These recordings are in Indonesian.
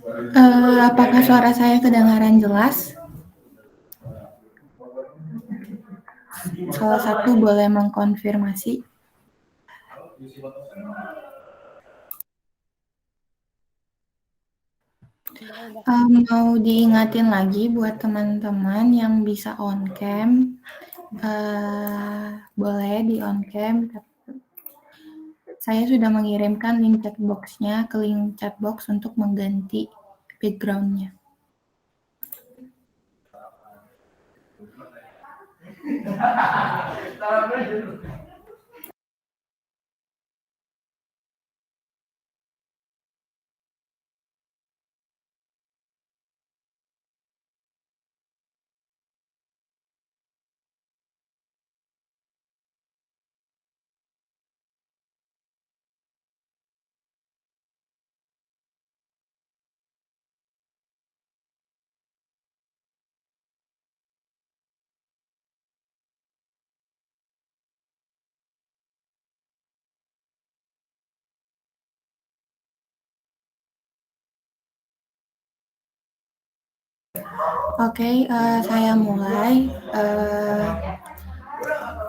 Apakah suara saya kedengaran jelas? Salah satu boleh mengkonfirmasi. Mau diingatin lagi buat teman-teman yang bisa on cam, boleh di on cam. Saya sudah mengirimkan link chatbox-nya ke link chatbox untuk mengganti background-nya. Oke, saya mulai.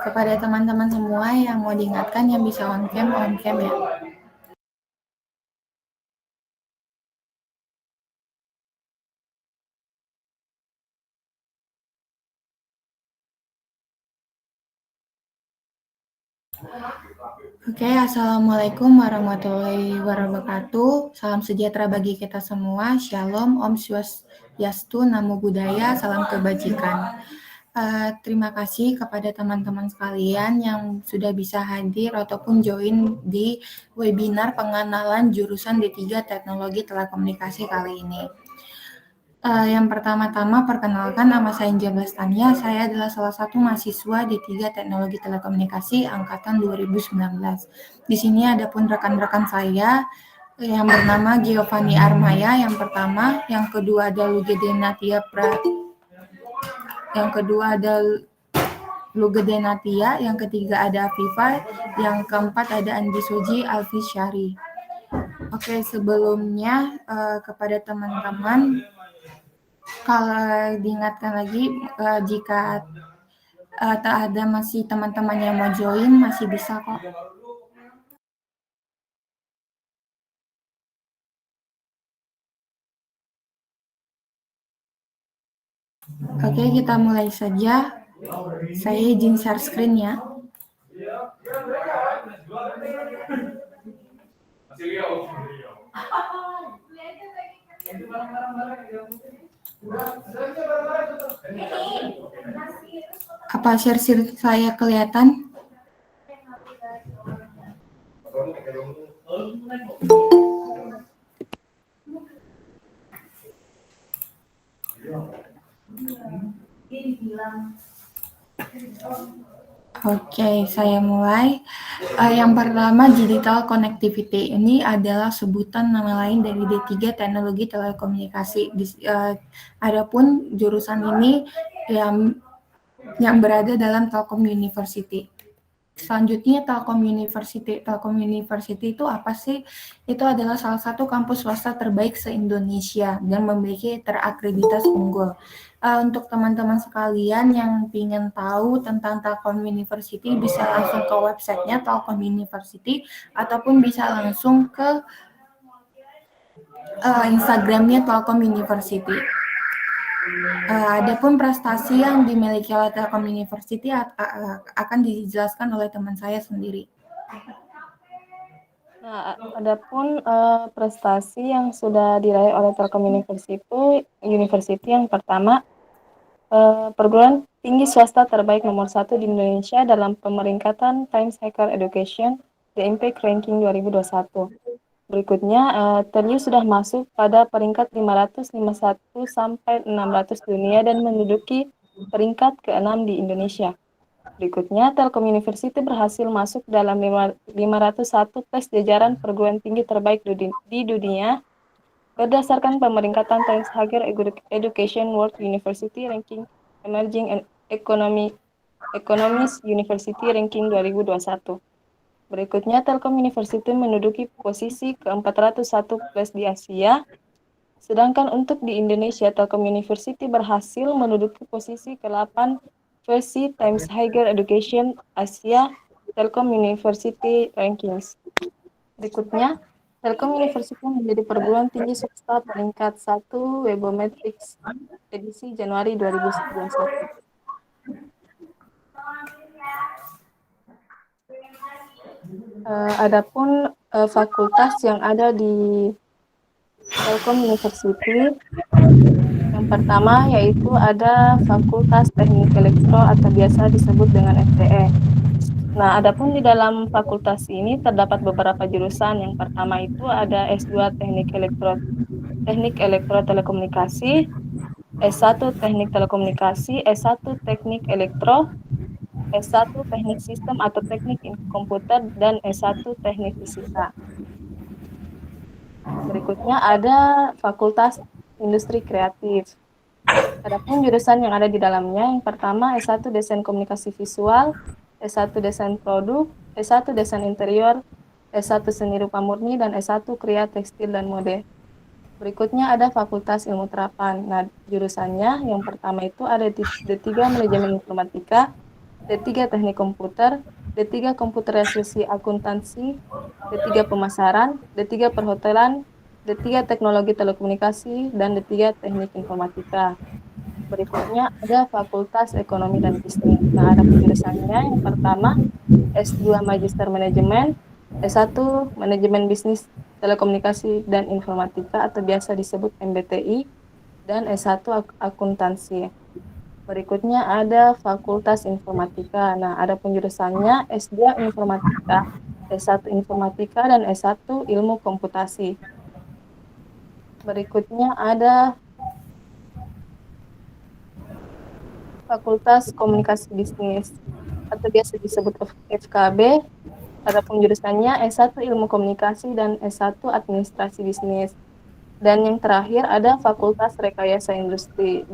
Kepada teman-teman semua yang mau diingatkan yang bisa on cam ya. Oke, Assalamualaikum warahmatullahi wabarakatuh. Salam sejahtera bagi kita semua. Shalom, Om Swastiastu, Namo Buddhaya, salam kebajikan. Terima kasih kepada teman-teman sekalian yang sudah bisa hadir ataupun join di webinar pengenalan jurusan D3 Teknologi Telekomunikasi kali ini. Yang pertama-tama perkenalkan, nama saya Inja Blastania. Saya adalah salah satu mahasiswa D3 Teknologi Telekomunikasi angkatan 2019. Di sini ada pun rekan-rekan saya yang bernama Giovanni Armaya yang pertama, yang kedua ada Lugedenatia yang ketiga ada Afifa, yang keempat ada Andi Suji Alfisyari. Oke, sebelumnya kepada teman-teman, kalau diingatkan lagi, jika tak ada masih teman-teman yang mau join, masih bisa kok. Oke, kita mulai saja. Saya izin share screen ya. Apa share saya kelihatan? Oke, saya mulai. Yang pertama, digital connectivity. Ini adalah sebutan nama lain dari D3 Teknologi Telekomunikasi. Adapun jurusan ini yang berada dalam Telkom University. Selanjutnya Telkom University. Telkom University itu apa sih? Itu adalah salah satu kampus swasta terbaik se-Indonesia dan memiliki terakreditasi unggul. Untuk teman-teman sekalian yang ingin tahu tentang Telkom University bisa langsung ke websitenya Telkom University ataupun bisa langsung ke Instagramnya Telkom University. Adapun prestasi yang dimiliki oleh Telkom University akan dijelaskan oleh teman saya sendiri. Nah, adapun prestasi yang sudah diraih oleh Telkom University yang pertama, perguruan tinggi swasta terbaik nomor 1 di Indonesia dalam pemeringkatan Times Higher Education The Impact Ranking 2021. Berikutnya, Teriu sudah masuk pada peringkat 551 sampai 600 dunia dan menduduki peringkat ke-6 di Indonesia. Berikutnya, Telkom University berhasil masuk dalam 501 tes jajaran perguruan tinggi terbaik di dunia berdasarkan pemeringkatan Times Higher Education World University Ranking Emerging Economies University Ranking 2021. Berikutnya, Telkom University menduduki posisi ke-401 plus di Asia. Sedangkan untuk di Indonesia, Telkom University berhasil menduduki posisi ke-8 versi Times Higher Education Asia Telkom University Rankings. Berikutnya, Telkom University menjadi perguruan tinggi swasta peringkat 1 Webometrics edisi Januari 2021. Adapun fakultas yang ada di Telkom University, yang pertama yaitu ada Fakultas Teknik Elektro atau biasa disebut dengan FTE. Nah, adapun di dalam fakultas ini terdapat beberapa jurusan. Yang pertama itu ada S2 Teknik Elektro Telekomunikasi, S1 Teknik Telekomunikasi, S1 Teknik Elektro, S1 Teknik Sistem atau Teknik Komputer, dan S1 Teknik Fisika. Berikutnya ada Fakultas Industri Kreatif. Adapun jurusan yang ada di dalamnya, yang pertama S1 Desain Komunikasi Visual, S1 Desain Produk, S1 Desain Interior, S1 Seni Rupa Murni, dan S1 Kria Tekstil dan Mode. Berikutnya ada Fakultas Ilmu Terapan. Nah, jurusannya yang pertama itu ada D3 Manajemen Informatika, D3 Teknik Komputer, D3 Komputerisasi Akuntansi, D3 Pemasaran, D3 Perhotelan, D3 Teknologi Telekomunikasi, dan D3 Teknik Informatika. Berikutnya ada Fakultas Ekonomi dan Bisnis. Nah, ada penjurusannya. Yang pertama, S2 Magister Manajemen, S1 Manajemen Bisnis Telekomunikasi dan Informatika atau biasa disebut MBTI, dan S1 Akuntansi. Berikutnya ada Fakultas Informatika. Nah, ada penjurusannya S2 Informatika, S1 Informatika, dan S1 Ilmu Komputasi. Berikutnya ada Fakultas Komunikasi Bisnis atau biasa disebut FKB. Ada penjurusannya S1 Ilmu Komunikasi dan S1 Administrasi Bisnis. Dan yang terakhir ada Fakultas Rekayasa Industri.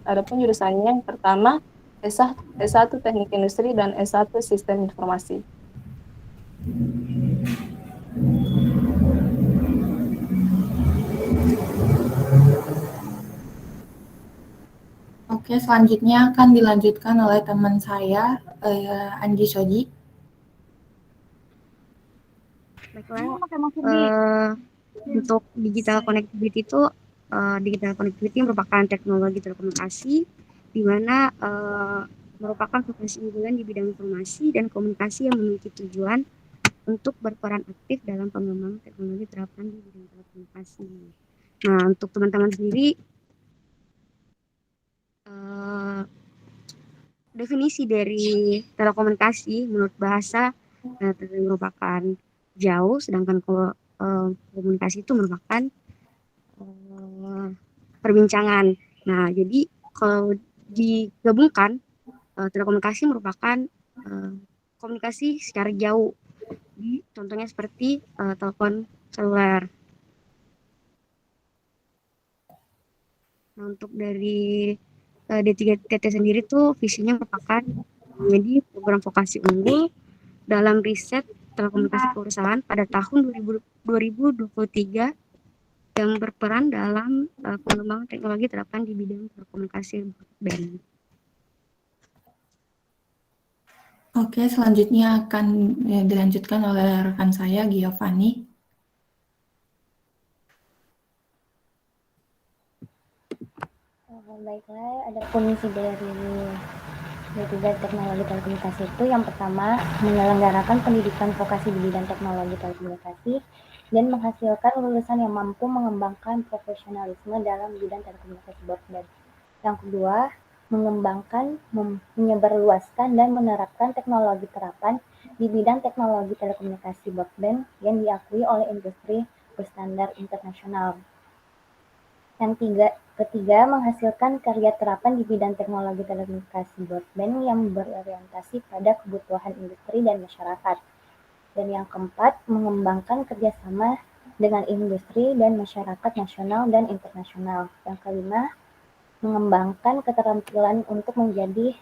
Adapun jurusannya yang pertama S1 Teknik Industri dan S1 Sistem Informasi. Oke, selanjutnya akan dilanjutkan oleh teman saya, Anji Soji. Baiklah, untuk digital connectivity itu digital connectivity merupakan teknologi telekomunikasi di mana merupakan profesi unggulan di bidang informasi dan komunikasi yang memiliki tujuan untuk berperan aktif dalam pengembangan teknologi terapan di bidang telekomunikasi. Nah, untuk teman-teman sendiri, definisi dari telekomunikasi menurut bahasa merupakan jauh, sedangkan kalau komunikasi itu merupakan perbincangan. Nah, jadi kalau digabungkan, telekomunikasi merupakan komunikasi secara jauh. Contohnya seperti telepon seluler. Nah, untuk dari D3TT sendiri tuh visinya merupakan menjadi program vokasi unggul dalam riset telekomunikasi perusahaan pada tahun 2023 yang berperan dalam pengembangan teknologi terapan di bidang telekomunikasi broadband. Oke, selanjutnya akan dilanjutkan oleh rekan saya, Giovanni. Baiklah, ada fungsi dari D3 Teknologi Telekomunikasi itu yang pertama, menyelenggarakan pendidikan vokasi di bidang teknologi telekomunikasi dan menghasilkan lulusan yang mampu mengembangkan profesionalisme dalam bidang telekomunikasi broadband. Yang kedua, mengembangkan, menyebarluaskan, dan menerapkan teknologi terapan di bidang teknologi telekomunikasi broadband yang diakui oleh industri berstandar internasional. Yang ketiga, menghasilkan karya terapan di bidang teknologi telekomunikasi broadband yang berorientasi pada kebutuhan industri dan masyarakat. Dan yang keempat, mengembangkan kerjasama dengan industri dan masyarakat nasional dan internasional. Yang kelima, mengembangkan keterampilan untuk menjadi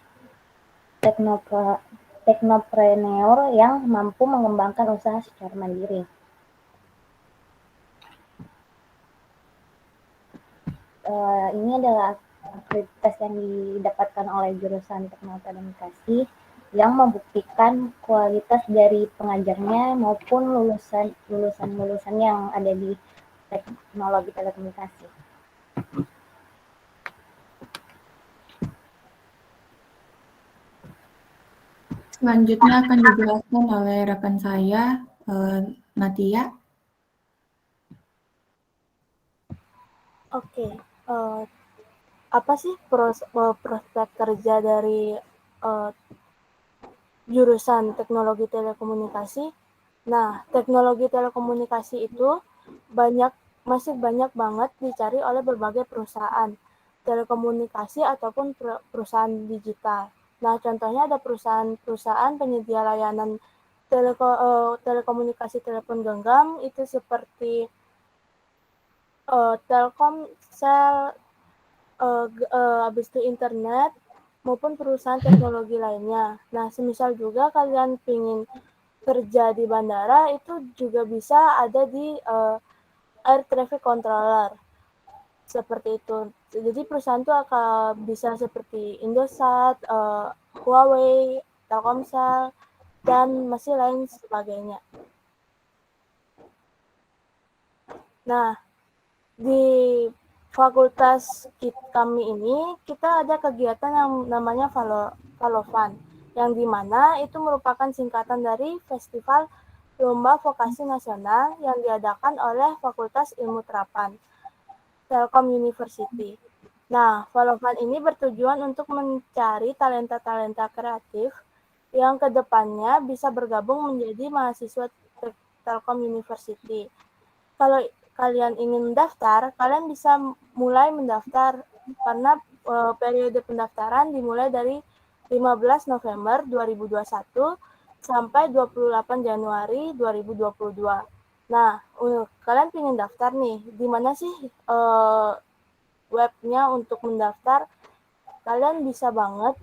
teknopreneur yang mampu mengembangkan usaha secara mandiri. Ini adalah akreditasi yang didapatkan oleh jurusan Teknologi Komunikasi yang membuktikan kualitas dari pengajarnya maupun lulusan yang ada di teknologi telekomunikasi. Selanjutnya akan dijelaskan oleh rekan saya, Natia. Oke, apa sih prospek kerja dari jurusan teknologi telekomunikasi? Nah, teknologi telekomunikasi itu masih banyak banget dicari oleh berbagai perusahaan telekomunikasi ataupun perusahaan digital. Nah, contohnya ada perusahaan penyedia layanan telekomunikasi telepon genggam itu seperti Telkomsel, habis itu internet, maupun perusahaan teknologi lainnya. Nah, semisal juga kalian ingin kerja di bandara, itu juga bisa ada di air traffic controller. Seperti itu. Jadi perusahaan itu akan bisa seperti Indosat, Huawei, Telkomsel, dan masih lain sebagainya. Nah, di fakultas kami ini, kita ada kegiatan yang namanya Valovan, yang dimana itu merupakan singkatan dari Festival Lomba Vokasi Nasional yang diadakan oleh Fakultas Ilmu Terapan, Telkom University. Nah, Valovan ini bertujuan untuk mencari talenta-talenta kreatif yang kedepannya bisa bergabung menjadi mahasiswa Telkom University. Kalau kalian ingin mendaftar, kalian bisa mulai mendaftar karena periode pendaftaran dimulai dari 15 November 2021 sampai 28 Januari 2022. Nah, kalian ingin daftar nih, di mana sih webnya untuk mendaftar? Kalian bisa banget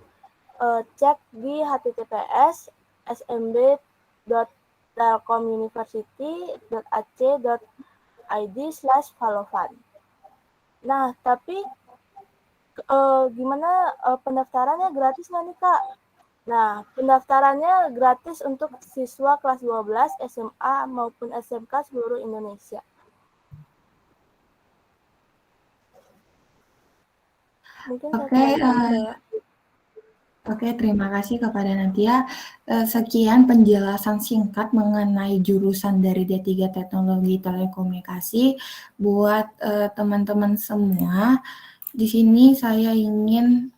cek di https://telkomuniversity.ac.id/valovan. Nah, tapi gimana pendaftarannya gratis nggak nih, Kak? Nah, pendaftarannya gratis untuk siswa kelas 12 SMA maupun SMK seluruh Indonesia. Mungkin saya kembalikan ke Oke, terima kasih kepada Natia. Sekian penjelasan singkat mengenai jurusan dari D3 Teknologi Telekomunikasi. Buat teman-teman semua, di sini saya ingin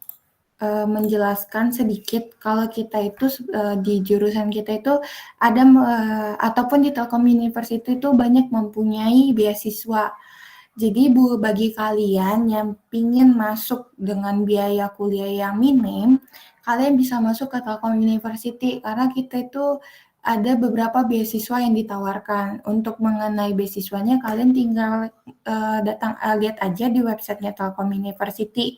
menjelaskan sedikit kalau kita itu di jurusan kita itu ada ataupun di Telkom University itu banyak mempunyai beasiswa. Jadi bagi kalian yang ingin masuk dengan biaya kuliah yang minim, kalian bisa masuk ke Telkom University karena kita itu ada beberapa beasiswa yang ditawarkan. Untuk mengenai beasiswanya, kalian tinggal lihat aja di websitenya Telkom University.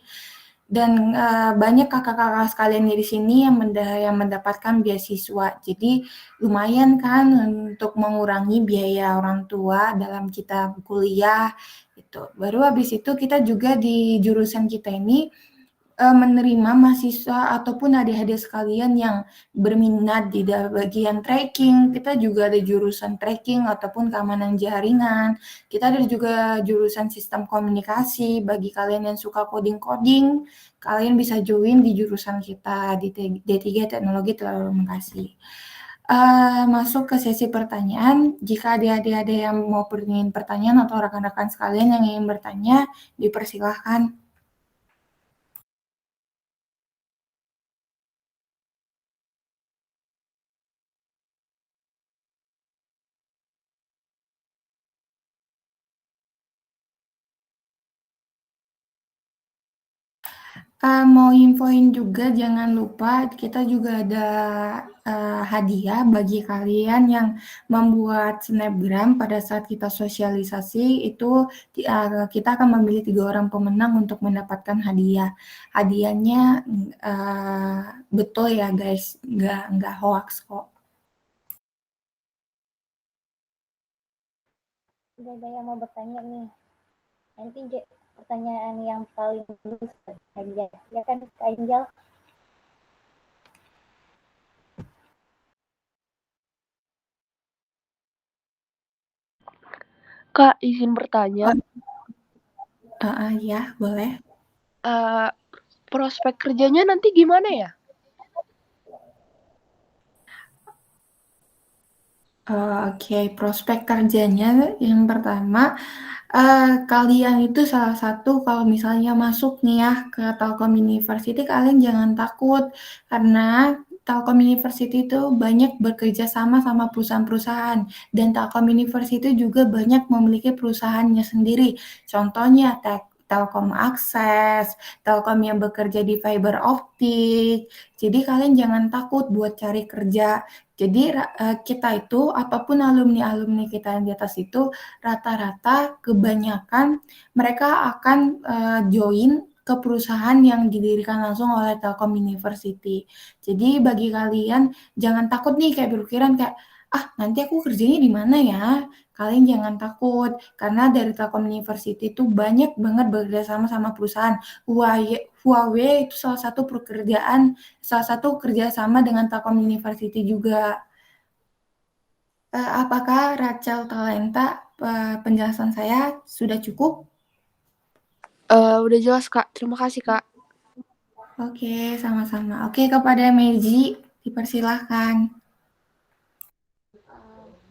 Dan banyak kakak-kakak sekalian di sini yang mendapatkan beasiswa. Jadi lumayan kan untuk mengurangi biaya orang tua dalam kita kuliah gitu. Baru habis itu kita juga di jurusan kita ini menerima mahasiswa ataupun adik-adik sekalian yang berminat di bagian tracking. Kita juga ada jurusan tracking ataupun keamanan jaringan. Kita ada juga jurusan sistem komunikasi. Bagi kalian yang suka coding-coding, kalian bisa join di jurusan kita di D3 Teknologi Telekomunikasi. Masuk ke sesi pertanyaan. Jika adik-adik ada yang mau ingin pertanyaan atau rekan-rekan sekalian yang ingin bertanya, dipersilahkan. Mau infoin juga, jangan lupa kita juga ada hadiah bagi kalian yang membuat snapgram pada saat kita sosialisasi. Itu kita akan memilih 3 orang pemenang untuk mendapatkan hadiah. Hadiahnya betul ya guys, nggak hoax kok. Udah ada yang mau bertanya nih. Nanti pertanyaan yang paling bagus saja. Ya kan, Kak Angel? Kak, izin bertanya. Ya, boleh. Prospek kerjanya nanti gimana ya? Oke, prospek kerjanya yang pertama, kalian itu salah satu kalau misalnya masuk nih ya ke Telkom University, kalian jangan takut karena Telkom University itu banyak bekerja sama perusahaan-perusahaan dan Telkom University juga banyak memiliki perusahaannya sendiri. Contohnya Telkom Akses, Telkom yang bekerja di fiber optik. Jadi kalian jangan takut buat cari kerja. Jadi kita itu apapun alumni-alumni kita yang di atas itu rata-rata kebanyakan mereka akan join ke perusahaan yang didirikan langsung oleh Telkom University. Jadi bagi kalian jangan takut nih kayak berpikiran kayak nanti aku kerjanya di mana ya? Kalian jangan takut karena dari Telkom University itu banyak banget bekerja sama perusahaan. Huawei itu salah satu kerjasama dengan Telkom University juga. Apakah Rachel Talenta penjelasan saya sudah cukup? Udah jelas, Kak. Terima kasih, Kak. Oke, sama-sama. Oke, kepada Meiji, dipersilahkan.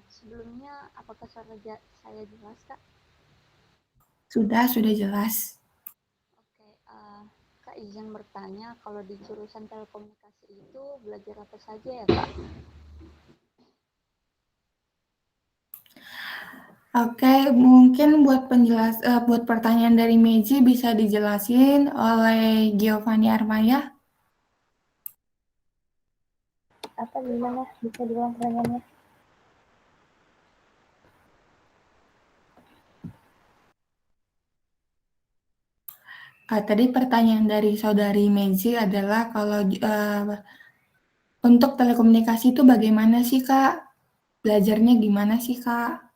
Sebelumnya, apakah suara saya jelas, Kak? Sudah jelas. Oke, Kak izin bertanya, kalau di jurusan telekomunikasi itu belajar apa saja ya, Kak? Oke, mungkin buat pertanyaan dari Meiji bisa dijelasin oleh Giovanni Armaya. Apa gimana? Bisa diulang pertanyaannya? Tadi pertanyaan dari saudari Meiji adalah kalau untuk telekomunikasi itu bagaimana sih, Kak? Belajarnya gimana sih, Kak?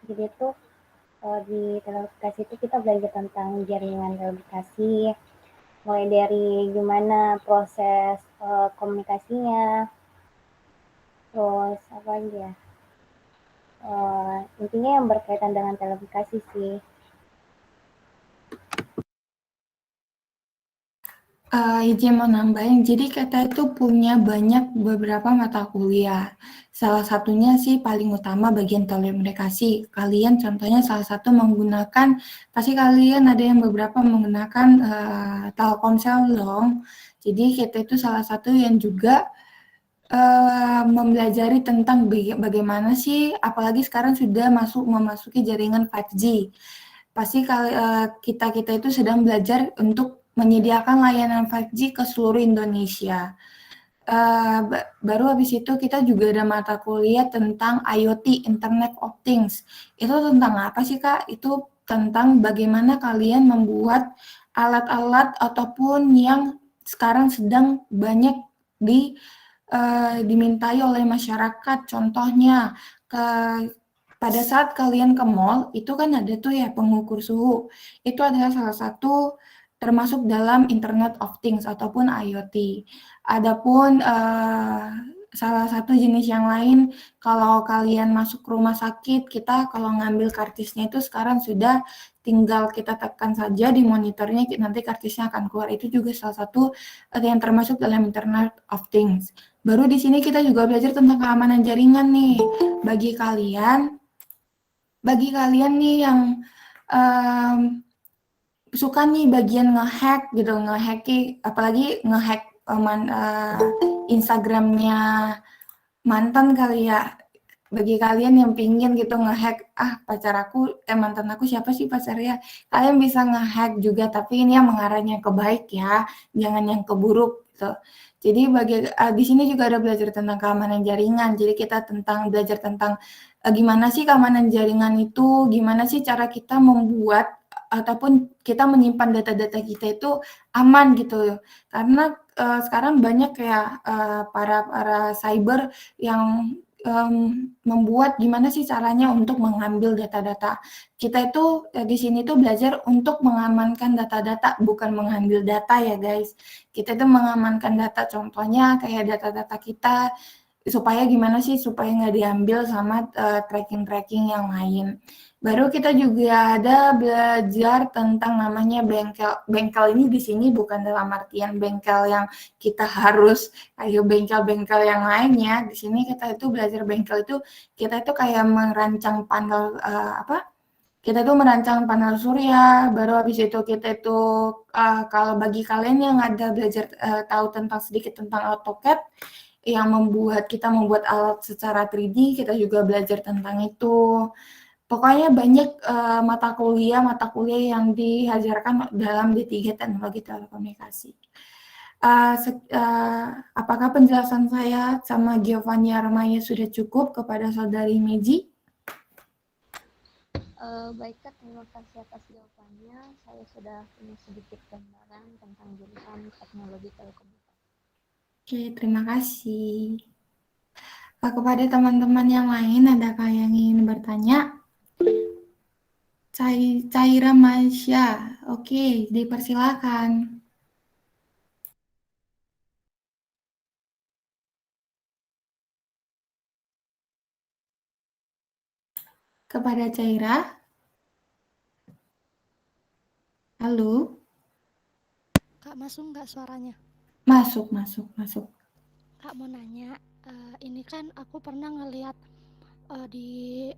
Jadi itu di telekomunikasi itu kita belajar tentang jaringan telekomunikasi, mulai dari gimana proses komunikasinya, terus apa lagi ya? Intinya yang berkaitan dengan telekomunikasi sih. Izin mau nambahin, jadi kita itu punya beberapa mata kuliah. Salah satunya sih paling utama bagian telekomunikasi. Kalian contohnya salah satu menggunakan, pasti kalian ada yang beberapa menggunakan Telkomsel dong. Jadi kita itu salah satu yang juga mempelajari tentang bagaimana sih, apalagi sekarang sudah memasuki jaringan 5G. Pasti kita itu sedang belajar untuk menyediakan layanan 5G ke seluruh Indonesia. Baru habis itu kita juga ada mata kuliah tentang IoT, Internet of Things. Itu tentang apa sih, Kak? Itu tentang bagaimana kalian membuat alat-alat ataupun yang sekarang sedang banyak dimintai oleh masyarakat. Contohnya, pada saat kalian ke mall, itu kan ada tuh ya pengukur suhu. Itu adalah salah satu termasuk dalam Internet of Things ataupun IoT. Adapun salah satu jenis yang lain, kalau kalian masuk ke rumah sakit, kita kalau ngambil kartisnya itu sekarang sudah tinggal kita tekan saja di monitornya, nanti kartisnya akan keluar. Itu juga salah satu yang termasuk dalam Internet of Things. Baru di sini kita juga belajar tentang keamanan jaringan nih. Bagi kalian nih yang suka nih bagian ngehack gitu, apalagi ngehack Instagramnya mantan kali ya. Bagi kalian yang pingin gitu ngehack, mantan aku siapa sih pacarnya? Kalian bisa ngehack juga, tapi ini yang mengarahnya ke baik ya, jangan yang ke buruk gitu. Jadi di sini juga ada belajar tentang keamanan jaringan. Jadi kita belajar tentang gimana sih keamanan jaringan itu, gimana sih cara kita membuat ataupun kita menyimpan data-data kita itu aman gitu. Karena sekarang banyak kayak para cyber yang membuat gimana sih caranya untuk mengambil data-data. Kita itu di sini tuh belajar untuk mengamankan data-data, bukan mengambil data ya guys. Kita itu mengamankan data, contohnya kayak data-data kita supaya gimana sih supaya nggak diambil sama tracking-tracking yang lain. Baru kita juga ada belajar tentang namanya bengkel. Bengkel ini di sini bukan dalam artian bengkel yang kita harus kayak bengkel-bengkel yang lainnya. Di sini kita itu belajar bengkel itu kita itu kayak merancang panel kita tuh merancang panel surya, baru habis itu kita itu kalau bagi kalian yang ada belajar tahu tentang sedikit tentang AutoCAD yang kita membuat alat secara 3D, kita juga belajar tentang itu. Pokoknya banyak mata kuliah yang diajarkan dalam D3 Teknologi Telekomunikasi. Apakah penjelasan saya sama Giovanni Armaya sudah cukup kepada Saudari Meji? Baik Kak, terima kasih atas jawabannya. Saya sudah punya sedikit gambaran tentang jurusan Teknologi Telekomunikasi. Oke, terima kasih. Kepada teman-teman yang lain, adakah yang ingin bertanya? Caira Masya, oke, dipersilakan. Kepada Caira. Halo. Kak, masuk nggak suaranya? Masuk. Kak, mau nanya, ini kan aku pernah ngeliat di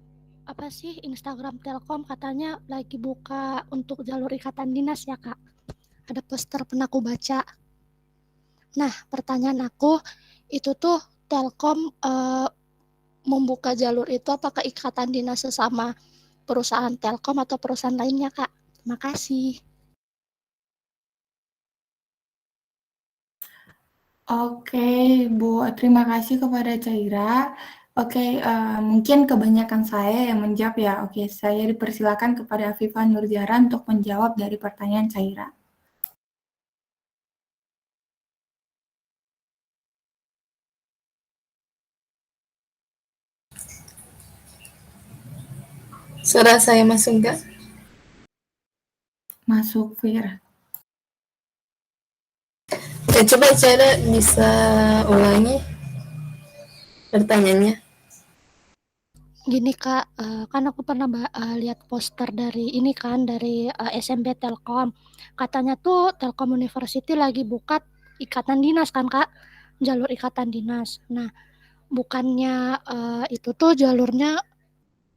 Instagram Telkom katanya lagi buka untuk jalur ikatan dinas ya Kak. Ada poster pernah aku baca. Nah, pertanyaan aku itu tuh Telkom membuka jalur itu apakah ikatan dinas sesama perusahaan Telkom atau perusahaan lainnya Kak? Terima kasih. Oke, Bu. Terima kasih kepada Caira. Oke, mungkin kebanyakan saya yang menjawab ya. Oke, saya dipersilakan kepada Afifah Nurjara untuk menjawab dari pertanyaan Caira. Suara saya masuk nggak? Masuk, Fir. Oke, coba Cara bisa ulangi pertanyaannya. Gini Kak, kan aku pernah lihat poster dari SMP Telkom. Katanya tuh Telkom University lagi buka ikatan dinas kan Kak, jalur ikatan dinas. Nah, bukannya itu tuh jalurnya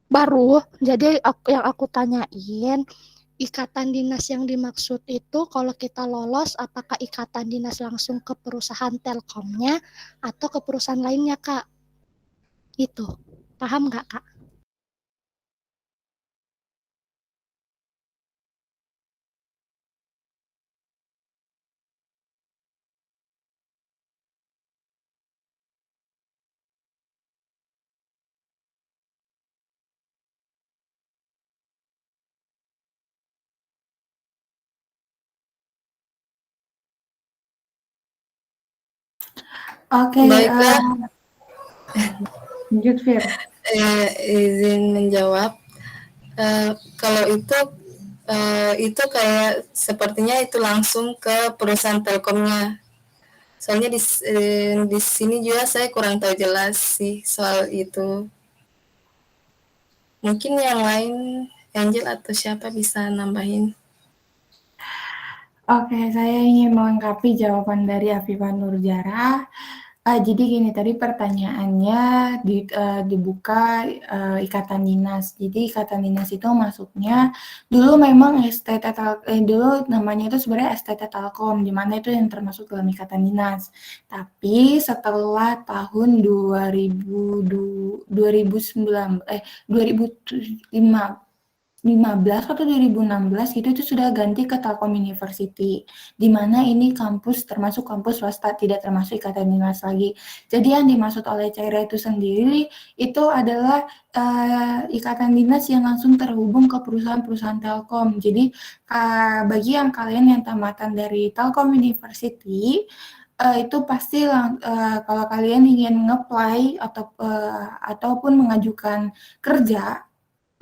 baru. Jadi yang aku tanyain, ikatan dinas yang dimaksud itu kalau kita lolos, apakah ikatan dinas langsung ke perusahaan Telkomnya atau ke perusahaan lainnya Kak? Itu. Paham nggak Kak? Oke, Baiklah. Lanjut, Fir. Izin menjawab. Kalau itu kayak sepertinya itu langsung ke perusahaan Telkomnya. Soalnya di sini juga saya kurang tahu jelas sih soal itu. Mungkin yang lain, Angel atau siapa bisa nambahin. Oke, saya ingin melengkapi jawaban dari Afifah Nurjara. Jadi gini, tadi pertanyaannya dibuka ikatan dinas. Jadi ikatan dinas itu maksudnya dulu memang dulu namanya itu sebenarnya STT Telkom, di mana itu yang termasuk dalam ikatan dinas. Tapi setelah tahun 2015 atau 2016 gitu itu sudah ganti ke Telkom University, di mana ini kampus termasuk kampus swasta, tidak termasuk ikatan dinas lagi. Jadi yang dimaksud oleh Caira itu sendiri itu adalah ikatan dinas yang langsung terhubung ke perusahaan-perusahaan Telkom. Jadi bagi yang kalian yang tamatan dari Telkom University itu pasti kalau kalian ingin nge-apply ataupun mengajukan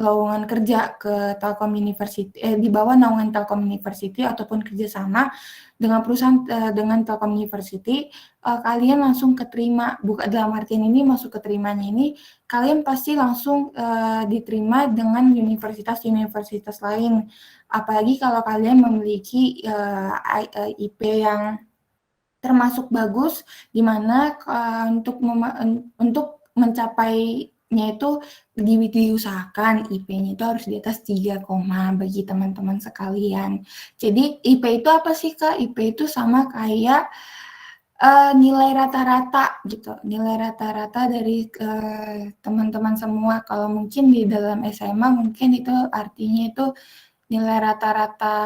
lowongan kerja ke Telkom University di bawah naungan Telkom University ataupun kerjasama dengan perusahaan dengan Telkom University, kalian langsung keterima. Dalam artian ini masuk keterimanya ini kalian pasti langsung diterima dengan universitas-universitas lain. Apalagi kalau kalian memiliki IP yang termasuk bagus, di mana untuk mencapainya itu diusahakan IP-nya itu harus di atas 3, bagi teman-teman sekalian. Jadi IP itu apa sih Kak? IP itu sama kayak nilai rata-rata gitu, nilai rata-rata dari teman-teman semua. Kalau mungkin di dalam SMA mungkin itu artinya itu nilai rata-rata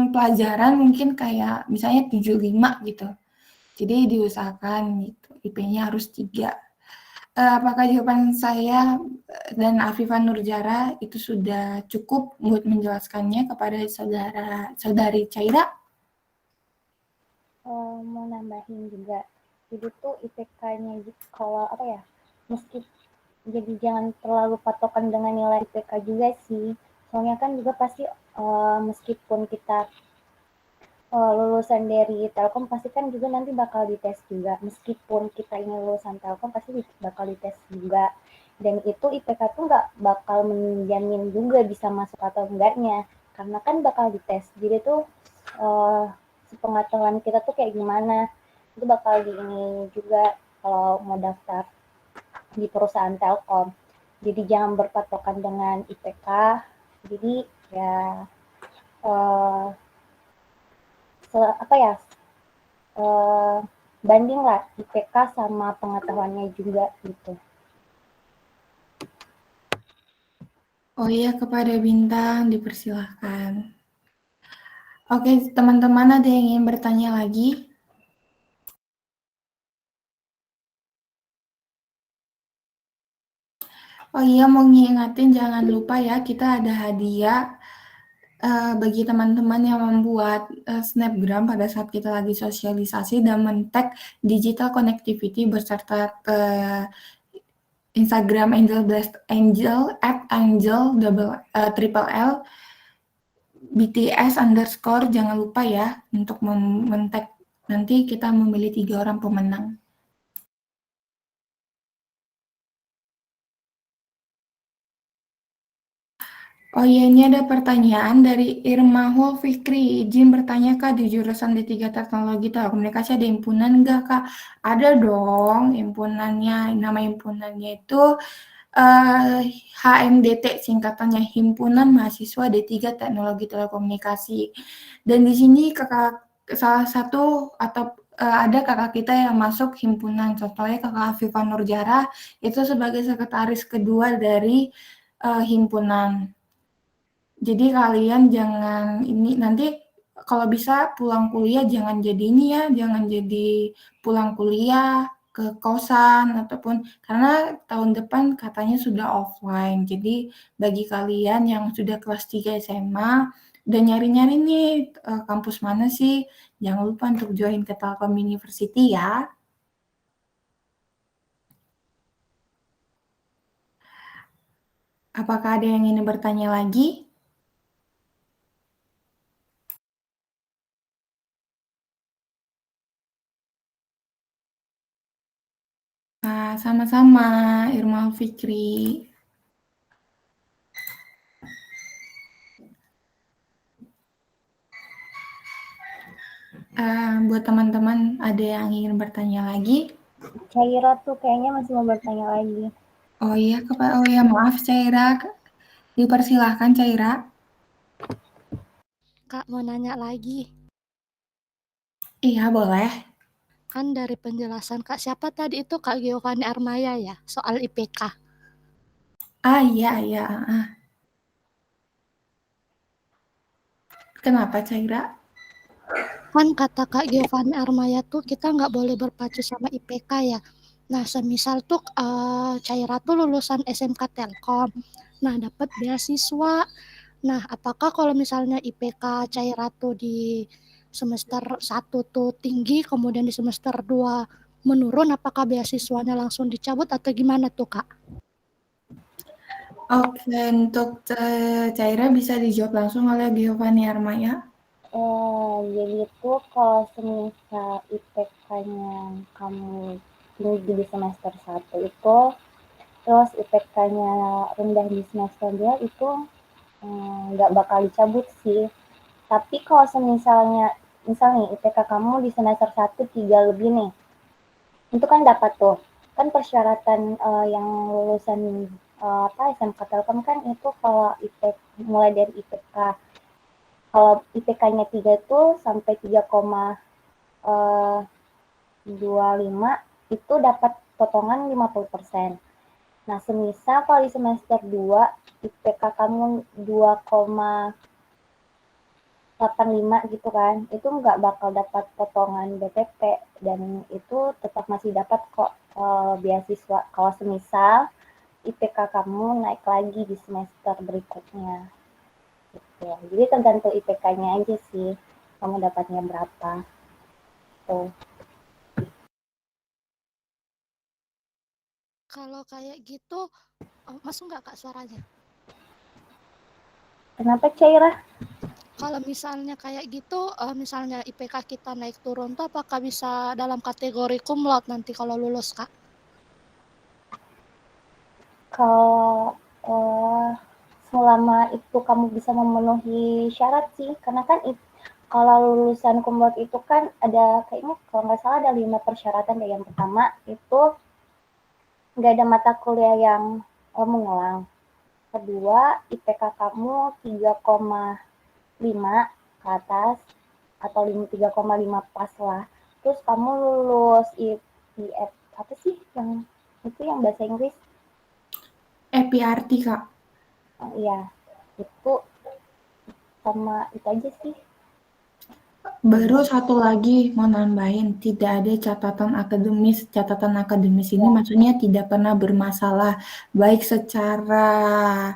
pelajaran mungkin kayak misalnya 75 gitu. Jadi diusahakan gitu, IP-nya harus 3. Apakah jawaban saya dan Afifah Nurjara itu sudah cukup buat menjelaskannya kepada saudari Caira? Mau nambahin juga. Jadi tuh IPK-nya kalau meski jadi jangan terlalu patokan dengan nilai IPK juga sih. Soalnya kan juga pasti meskipun kita lulusan dari Telkom pasti kan juga nanti bakal dites juga. Meskipun kita ini lulusan Telkom pasti bakal dites juga. Dan itu IPK tuh nggak bakal menjamin juga bisa masuk atau enggaknya. Karena kan bakal dites. Jadi tuh sepengetahuan kita tuh kayak gimana. Itu bakal ini juga kalau mau daftar di perusahaan Telkom. Jadi jangan berpatokan dengan IPK. Jadi ya banding lah IPK sama pengetahuannya juga gitu. Oh iya, kepada Bintang dipersilahkan. Oke, teman-teman ada yang ingin bertanya lagi? Oh iya, mau ngingetin jangan lupa ya, kita ada hadiah bagi teman-teman yang membuat snapgram pada saat kita lagi sosialisasi dan men-tag digital connectivity beserta Instagram triple L BTS _ jangan lupa ya untuk men-tag. Nanti kita memilih 3 orang pemenang. Oh iya, ini ada pertanyaan dari Irmahul Fikri. Izin bertanya Kak, di jurusan D3 Teknologi Telekomunikasi ada himpunan enggak Kak? Ada dong himpunannya. Nama himpunannya itu HMDT, singkatannya Himpunan Mahasiswa D3 Teknologi Telekomunikasi. Dan di sini salah satu atau ada kakak kita yang masuk himpunan. Contohnya Kakak Afifah Nurjara itu sebagai sekretaris kedua dari himpunan. Jadi kalian jangan nanti kalau bisa pulang kuliah jangan jadi jangan jadi pulang kuliah ke kosan ataupun karena tahun depan katanya sudah offline. Jadi bagi kalian yang sudah kelas 3 SMA dan nyari-nyari nih kampus mana sih, jangan lupa untuk join ke Telkom University ya. Apakah ada yang ingin bertanya lagi? Sama-sama, Irma Fikri. Buat teman-teman, ada yang ingin bertanya lagi? Caira tuh kayaknya masih mau bertanya lagi. Oh iya, maaf Caira. Dipersilahkan Caira. Kak, mau nanya lagi. Iya, boleh. Kan dari penjelasan Kak, siapa tadi itu Kak Giovanni Armaya ya, soal IPK. Iya. Kenapa Caira? Kan kata Kak Giovanni Armaya tuh kita nggak boleh berpacu sama IPK ya. Nah, semisal tuh Caira tuh lulusan SMK Telkom. Nah, dapat beasiswa. Nah, apakah kalau misalnya IPK Caira tuh di semester 1 tuh tinggi, kemudian di semester 2 menurun, apakah beasiswanya langsung dicabut atau gimana tuh, Kak? Oke, untuk Caira bisa dijawab langsung oleh Giovanni Armaya. Jadi itu kalau semisal IPK-nya kamu tinggi di semester 1 itu, terus IPK-nya rendah di semester 2 itu nggak bakal dicabut sih. Tapi kalau misalnya nih IPK kamu di semester 1 3 lebih nih, itu kan dapat tuh. Kan persyaratan yang lulusan SMK Telkom kan itu kalau mulai dari IPK. Kalau IPK-nya 3 itu sampai 3,25 itu dapat potongan 50%. Nah, semisal kalau di semester 2 IPK kamu 2,85 gitu kan, itu nggak bakal dapat potongan BPP dan itu tetap masih dapat kok beasiswa kalau semisal IPK kamu naik lagi di semester berikutnya. Gitu. Jadi tergantung IPK-nya aja sih, kamu dapatnya berapa. Tuh. Kalau kayak gitu, masuk nggak Kak suaranya? Kenapa Caira? Kalau misalnya kayak gitu, misalnya IPK kita naik turun tuh apakah bisa dalam kategori cum laude nanti kalau lulus, Kak? Kalau selama itu kamu bisa memenuhi syarat sih, karena kan kalau lulusan cum laude itu kan ada kayaknya kalau nggak salah ada 5 persyaratan deh. Yang pertama itu nggak ada mata kuliah yang mengulang. Kedua, IPK kamu 3,5 ke atas atau 3,5 pas lah. Terus kamu lulus IF apa sih yang itu yang bahasa Inggris? EPRT, Kak. Oh, iya, itu sama itu aja sih. Baru satu lagi mau nambahin, tidak ada catatan akademis. Catatan akademis ini maksudnya tidak pernah bermasalah, baik secara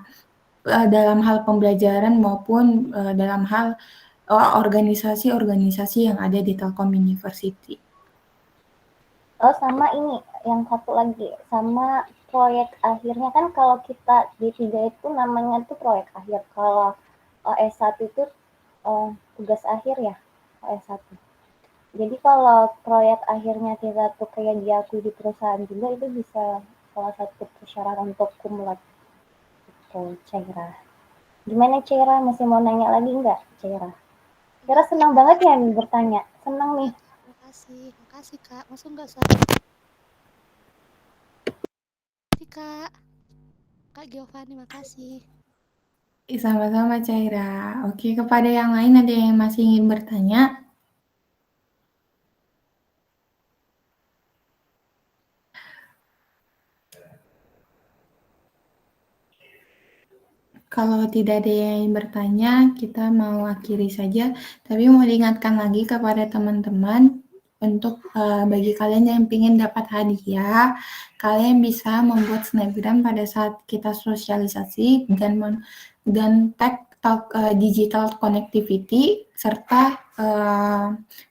dalam hal pembelajaran maupun dalam hal organisasi-organisasi yang ada di Telkom University. Oh, sama ini yang satu lagi, sama proyek akhirnya kan kalau kita D3 itu namanya tuh proyek akhir. Kalau S1 itu tugas akhir ya, S1. Jadi kalau proyek akhirnya kita tuh kayak diakui di perusahaan juga itu bisa salah satu persyaratan untuk cum laude. Gitu, Caira. Gimana Caira? Masih mau nanya lagi nggak, Caira? Caira senang banget ya nih bertanya. Senang nih. Makasih Kak. Masuk nggak suara? Makasih Kak. Kak Giovanni, makasih. Sama-sama Caira. Oke, kepada yang lain ada yang masih ingin bertanya? Kalau tidak ada yang ingin bertanya, kita mau akhiri saja. Tapi mau diingatkan lagi kepada teman-teman, untuk bagi kalian yang ingin dapat hadiah, kalian bisa membuat snapgram pada saat kita sosialisasi dan tag digital connectivity serta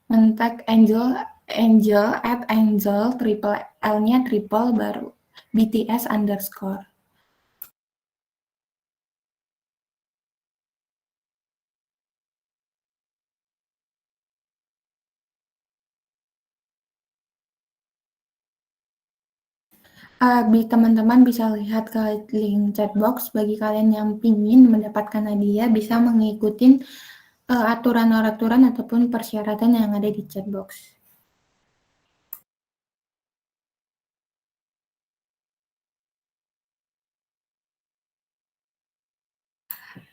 men-tag Angel at Angel triple L-nya triple baru BTS underscore. Teman-teman bisa lihat ke link chatbox. Bagi kalian yang ingin mendapatkan hadiah, bisa mengikuti aturan-aturan ataupun persyaratan yang ada di chatbox.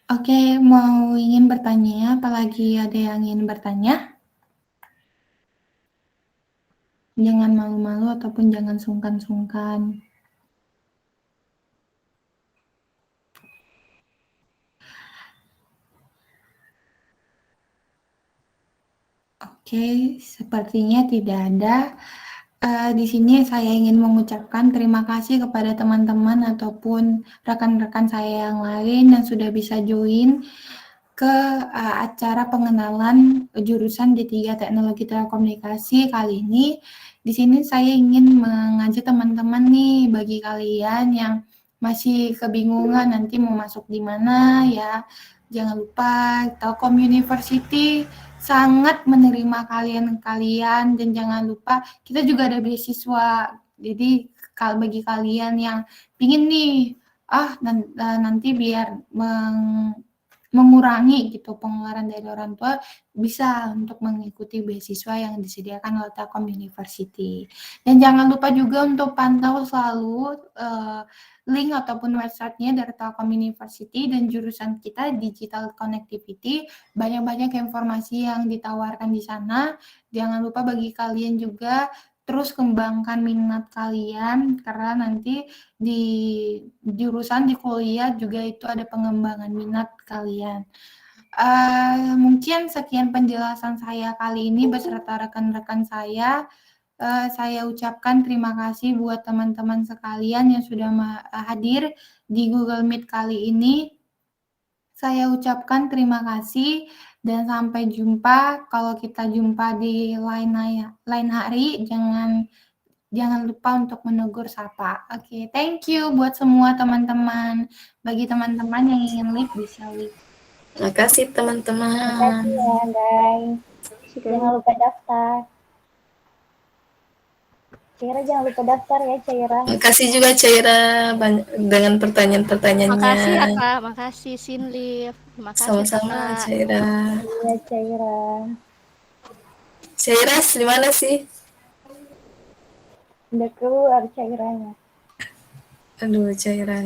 Oke, mau ingin bertanya, apalagi ada yang ingin bertanya? Jangan malu-malu ataupun jangan sungkan-sungkan. Oke, sepertinya tidak ada. Di sini saya ingin mengucapkan terima kasih kepada teman-teman ataupun rekan-rekan saya yang lain yang sudah bisa join. ke acara pengenalan jurusan D3 Teknologi Telekomunikasi kali ini. Di sini saya ingin mengajak teman-teman nih, bagi kalian yang masih kebingungan nanti mau masuk di mana ya, jangan lupa Telkom University sangat menerima kalian-kalian, dan jangan lupa kita juga ada beasiswa. Jadi bagi kalian yang pingin nih, nanti biar mengurangi gitu pengeluaran dari orang tua, bisa untuk mengikuti beasiswa yang disediakan oleh Telkom University. Dan jangan lupa juga untuk pantau selalu link ataupun websitenya dari Telkom University dan jurusan kita Digital Connectivity. Banyak-banyak informasi yang ditawarkan di sana. Jangan lupa bagi kalian juga terus kembangkan minat kalian, karena nanti di jurusan di kuliah juga itu ada pengembangan minat kalian. Mungkin sekian penjelasan saya kali ini beserta rekan-rekan saya. Saya ucapkan terima kasih buat teman-teman sekalian yang sudah hadir di Google Meet kali ini. Saya ucapkan terima kasih dan sampai jumpa. Kalau kita jumpa di lain hari, jangan lupa untuk menegur sapa. Oke, thank you buat semua teman-teman. Bagi teman-teman yang ingin leave, bisa leave. Makasih Makasih teman-teman. ya, Andai. Jangan lupa daftar. Caira jangan lupa daftar ya, Caira. Makasih juga Caira dengan pertanyaan-pertanyaannya. Makasih ya Kak, makasih Sinlif. Makasih Sama-sama Kakak. Caira. Iya, Caira. Caira di mana sih? Udah keluar Cairanya. Aduh, Caira.